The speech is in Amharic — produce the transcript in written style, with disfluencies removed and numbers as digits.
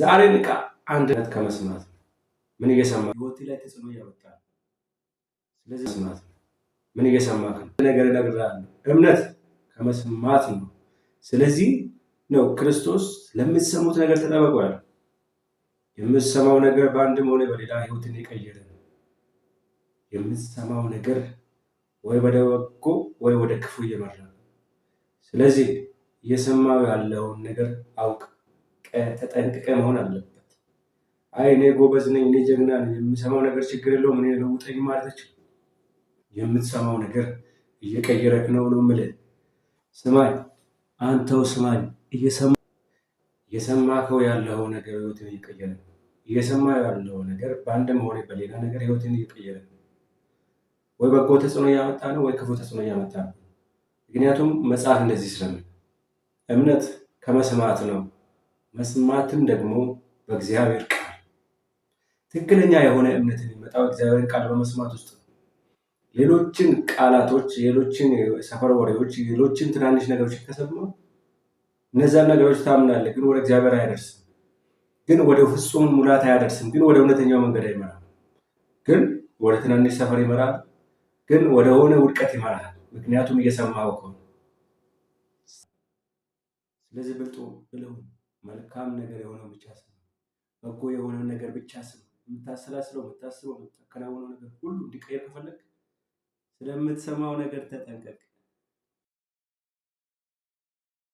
ዛሬ ንቃ። አንድነት ከመስማት ምን እየሰማ ህይወት ላይ ተጽዕኖ እያመጣ ነው። ስለዚህ መስማት ምን እየሰማ ነገር እነግርሃለሁ። እምነት ከመስማት ነው። ስለዚህ ነው ክርስቶስ ለምትሰሙት ነገር ተጠበቁ ያለ። የምትሰማው ነገር በአንድም ሆነ በሌላ ህይወትን የቀየረ ነው። የምትሰማው ነገር ወይ ወደ በጎ ወይ ወደ ክፉ እየመራ ነው። ስለዚህ እየሰማው ያለውን ነገር አውቅ፣ ተጠንቅቀ መሆን አለበት። አይ እኔ ጎበዝ ነኝ፣ እኔ ጀግና ነኝ፣ የምሰማው ነገር ችግር የለውም፣ እኔ ለውጠኝ ማለት አትችልም። የምትሰማው ነገር እየቀየረክ ነው የምልህ። ስማኝ፣ አንተው ስማኝ። እየሰማከው ያለው ነገር ህይወትን እየቀየረ ነው። እየሰማው ያለው ነገር በአንድም ሆነ በሌላ ነገር ህይወትን እየቀየረ ነው። ወይ በጎ ተጽዕኖ እያመጣ ነው፣ ወይ ክፉ ተጽዕኖ እያመጣ ነው። ምክንያቱም መጽሐፍ እንደዚህ ስለሚል እምነት ከመስማት ነው፣ መስማትም ደግሞ በእግዚአብሔር ቃል። ትክክለኛ የሆነ እምነት የሚመጣው እግዚአብሔርን ቃል በመስማት ውስጥ ነው። ሌሎችን ቃላቶች፣ ሌሎችን ሰፈር ወሬዎች፣ ሌሎችን ትናንሽ ነገሮች ከሰማ እነዛን ነገሮች ታምናለህ፣ ግን ወደ እግዚአብሔር አያደርስም። ግን ወደ ፍጹም ሙላት አያደርስም። ግን ወደ እውነተኛው መንገድ አይመራም። ግን ወደ ትናንሽ ሰፈር ይመራል። ግን ወደ ሆነ ውድቀት ይመራል። ምክንያቱም እየሰማው ከሆነ። ስለዚህ ብልጡ ብለው መልካም ነገር የሆነው ብቻ ስም፣ በጎ የሆነው ነገር ብቻ ስም። የምታሰላስለው፣ የምታስበው፣ የምታከናውነው ነገር ሁሉ እንዲቀየር ከፈለግ ስለምትሰማው ነገር ተጠንቀቅ።